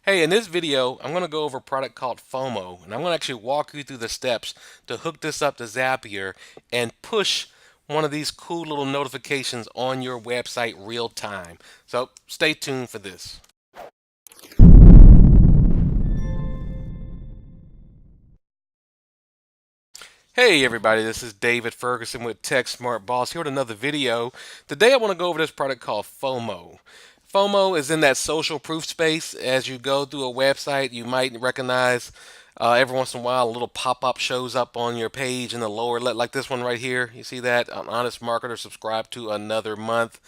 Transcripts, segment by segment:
Hey, in this video, I'm going to go over a product called Fomo, and I'm going to actually walk you through the steps to hook this up to Zapier and push one of these cool little notifications on your website real time. So stay tuned for this. Hey everybody, this is David Ferguson with Tech Smart Boss here with another video. Today I want to go over this product called Fomo. Fomo is in that social proof space. As you go through a website, you might recognize every once in a while a little pop-up shows up on your page in the lower left, like this one right here. You see that? An honest marketer subscribed to another month.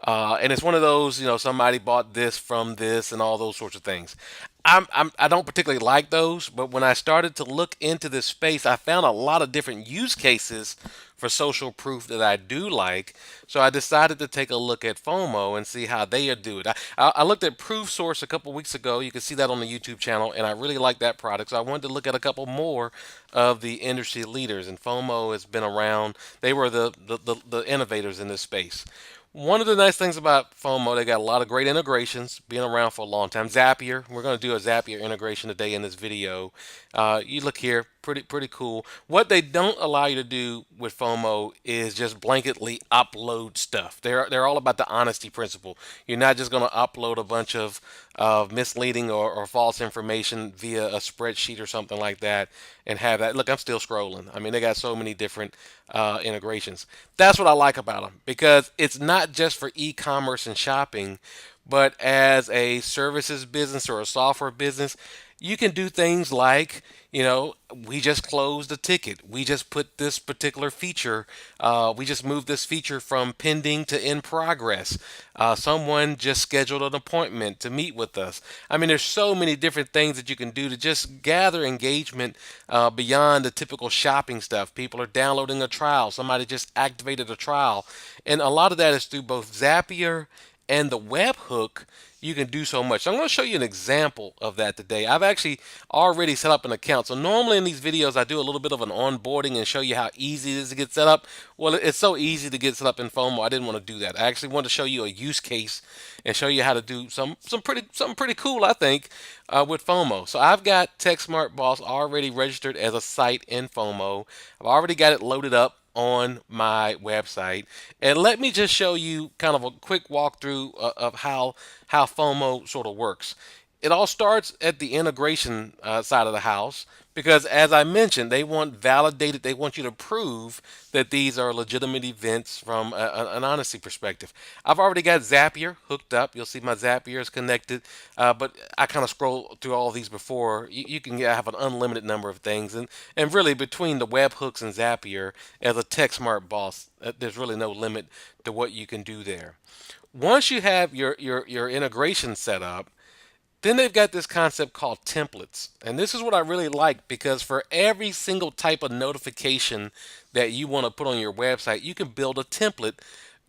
And it's one of those, somebody bought this from this and all those sorts of things. I don't particularly like those, but when I started to look into this space, I found a lot of different use cases for social proof that I do like. So I decided to take a look at FOMO and see how they do it. I looked at Proof Source a couple weeks ago. You can see that on the YouTube channel, and I really like that product. So I wanted to look at a couple more of the industry leaders, and FOMO has been around. They were the innovators in this space. One of the nice things about FOMO, they got a lot of great integrations, being around for a long time. Zapier, we're going to do a Zapier integration today in this video. You look here, pretty cool. What they don't allow you to do with FOMO is just blanketly upload stuff. They're all about the honesty principle. You're not just going to upload a bunch of misleading or false information via a spreadsheet or something like that and have that. Look, I'm still scrolling. I mean, they got so many different integrations. That's what I like about them because it's not just for e-commerce and shopping, but as a services business or a software business, you can do things like, we just closed a ticket. We just put this particular feature, we just moved this feature from pending to in progress. Someone just scheduled an appointment to meet with us. I mean, there's so many different things that you can do to just gather engagement beyond the typical shopping stuff. People are downloading a trial. Somebody just activated a trial. And a lot of that is through both Zapier and the webhook. You can do so much. So I'm going to show you an example of that today. I've actually already set up an account. So normally in these videos, I do a little bit of an onboarding and show you how easy it is to get set up. Well, it's so easy to get set up in FOMO. I didn't want to do that. I actually wanted to show you a use case and show you how to do something pretty cool, I think, with FOMO. So I've got TechSmart Boss already registered as a site in FOMO. I've already got it loaded up on my website. And let me just show you kind of a quick walkthrough of how FOMO sort of works. It all starts at the integration side of the house because, as I mentioned, they want validated, they want you to prove that these are legitimate events from an honesty perspective. I've already got Zapier hooked up. You'll see my Zapier is connected, but I kind of scroll through all these before. You can have an unlimited number of things, and really between the webhooks and Zapier, as a TechSmart boss, there's really no limit to what you can do there. Once you have your integration set up, then they've got this concept called templates. And this is what I really like because for every single type of notification that you want to put on your website, you can build a template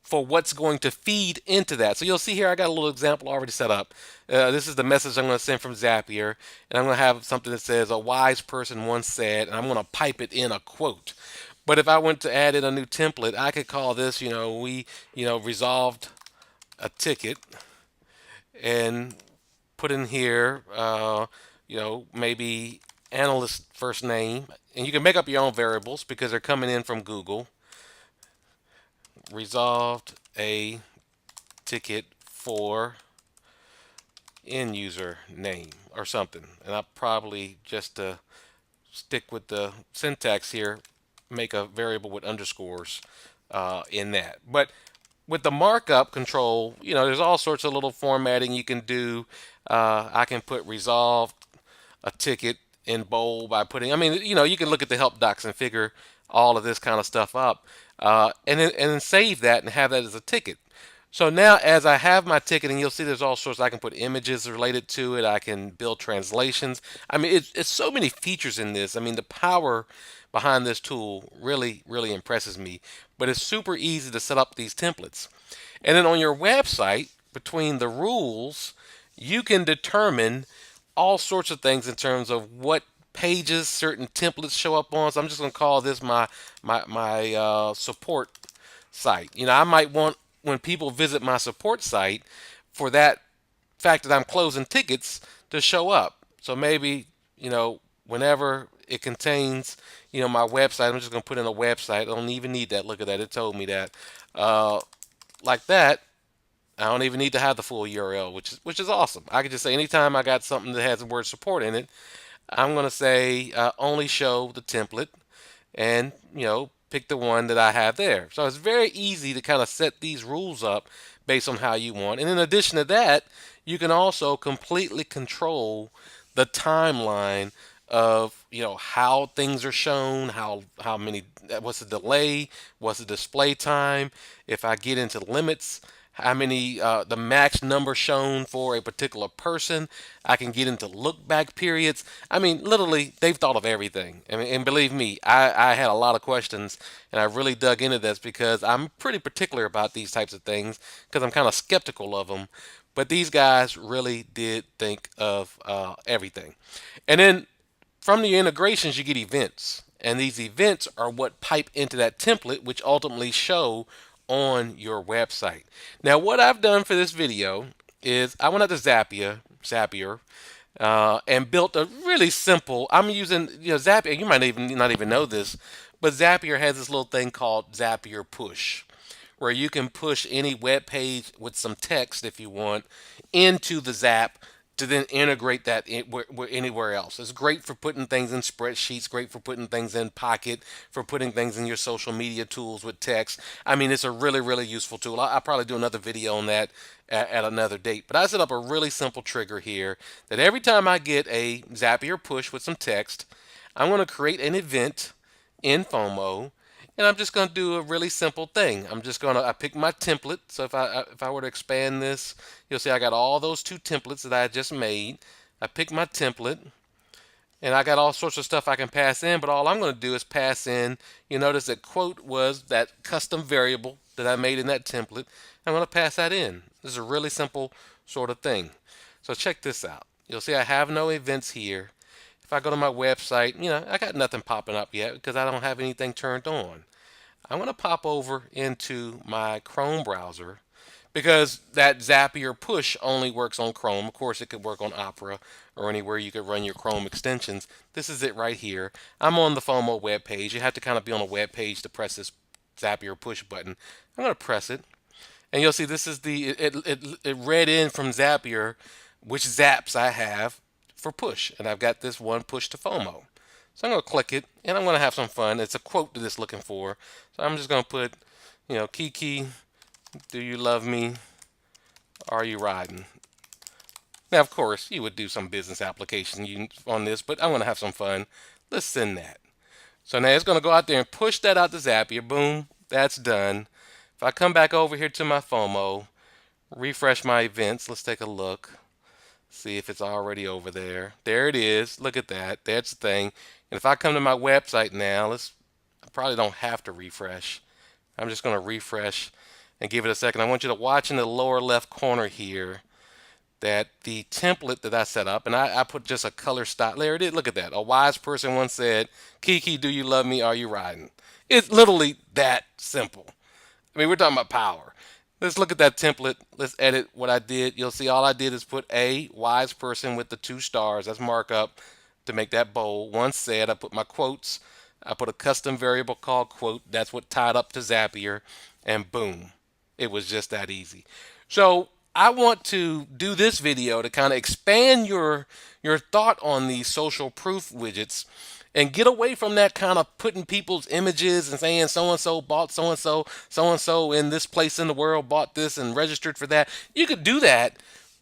for what's going to feed into that. So you'll see here, I got a little example already set up. This is the message I'm going to send from Zapier. And I'm going to have something that says, a wise person once said, and I'm going to pipe it in a quote. But if I went to add in a new template, I could call this, we, resolved a ticket and put in here, maybe analyst first name, and you can make up your own variables because they're coming in from Google. Resolved a ticket for end user name or something, and I'll probably just stick with the syntax here, make a variable with underscores in that. But with the markup control, there's all sorts of little formatting you can do. I can put resolved a ticket in bold by putting, you can look at the help docs and figure all of this kind of stuff up, and then save that and have that as a ticket. So now as I have my ticket, and you'll see there's all sorts, I can put images related to it. I can build translations. It's so many features in this. The power behind this tool really impresses me, but it's super easy to set up these templates. And then on your website, between the rules, you can determine all sorts of things in terms of what pages certain templates show up on. So I'm just going to call this my support site. I might want, when people visit my support site, for that fact that I'm closing tickets to show up. So maybe, whenever it contains, my website, I'm just going to put in a website. I don't even need that. Look at that. It told me that. Uh, like that. I don't even need to have the full URL, which is awesome. I can just say anytime I got something that has the word support in it, I'm going to say only show the template and pick the one that I have there. So it's very easy to kind of set these rules up based on how you want. And in addition to that, you can also completely control the timeline of how things are shown, how many, what's the delay, what's the display time. If I get into limits, how many the max number shown for a particular person. I can get into look back periods. I mean, literally, they've thought of everything. I mean, and believe me, I had a lot of questions, and I really dug into this because I'm pretty particular about these types of things because I'm kind of skeptical of them. But these guys really did think of everything. And then from the integrations, you get events. And these events are what pipe into that template, which ultimately show on your website. Now, what I've done for this video is I went out to Zapier, and built a really simple. I'm using Zapier. You might even not even know this, but Zapier has this little thing called Zapier Push, where you can push any web page with some text if you want into the Zap to then integrate that anywhere else. It's great for putting things in spreadsheets, great for putting things in Pocket, for putting things in your social media tools with text. I mean, it's a really, really useful tool. I'll probably do another video on that at another date. But I set up a really simple trigger here that every time I get a Zapier push with some text, I'm going to create an event in Fomo, and I'm just going to do a really simple thing. I pick my template. So if I were to expand this, you'll see I got all those two templates that I just made. I pick my template, and I got all sorts of stuff I can pass in, but all I'm going to do is pass in. You notice that quote was that custom variable that I made in that template. I'm going to pass that in. This is a really simple sort of thing. So check this out. You'll see I have no events here. If I go to my website, I got nothing popping up yet because I don't have anything turned on. I'm going to pop over into my Chrome browser because that Zapier push only works on Chrome. Of course, it could work on Opera or anywhere you could run your Chrome extensions. This is it right here. I'm on the Fomo web page. You have to kind of be on a web page to press this Zapier push button. I'm going to press it, and you'll see this is it read in from Zapier which zaps I have for push, and I've got this one push to Fomo. So I'm going to click it, and I'm going to have some fun. It's a quote that it's looking for. So I'm just going to put, Kiki, do you love me? Are you riding? Now, of course, you would do some business application on this, but I'm going to have some fun. Let's send that. So now it's going to go out there and push that out to Zapier. Boom, that's done. If I come back over here to my Fomo, refresh my events, let's take a look. See if it's already over there. There it is. Look at that. That's the thing. And if I come to my website now, I probably don't have to refresh. I'm just going to refresh and give it a second. I want you to watch in the lower left corner here that the template that I set up, and I put just a color style. There it is. Look at that. A wise person once said, Kiki, do you love me? Are you riding? It's literally that simple. I mean, we're talking about power. Let's look at that template. Let's edit what I did. You'll see all I did is put a wise person with the 2 stars. That's markup to make that bold. Once said, I put my quotes. I put a custom variable called quote. That's what tied up to Zapier. And boom, it was just that easy. So I want to do this video to kind of expand your thought on these social proof widgets and get away from that kind of putting people's images and saying so and so bought so and so in this place in the world bought this and registered for that. You could do that,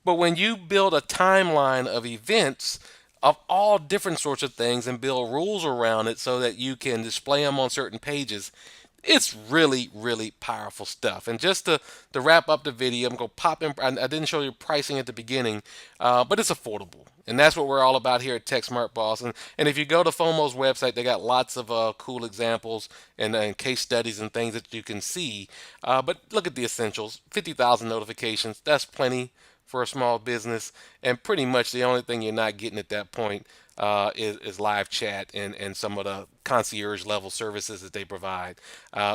but when you build a timeline of events of all different sorts of things and build rules around it so that you can display them on certain pages, it's really, really powerful stuff. And just to wrap up the video, I'm going to pop in. I didn't show you pricing at the beginning, but it's affordable. And that's what we're all about here at Tech Smart Boss. And if you go to FOMO's website, they got lots of cool examples and case studies and things that you can see. But look at the essentials. 50,000 notifications. That's plenty for a small business. And pretty much the only thing you're not getting at that point is live chat and some of the concierge level services that they provide.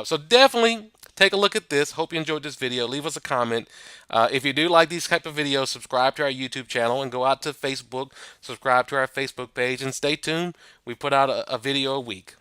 So definitely take a look at this. Hope you enjoyed this video. Leave us a comment. If you do like these type of videos, subscribe to our YouTube channel and go out to Facebook, subscribe to our Facebook page, and stay tuned. We put out a video a week.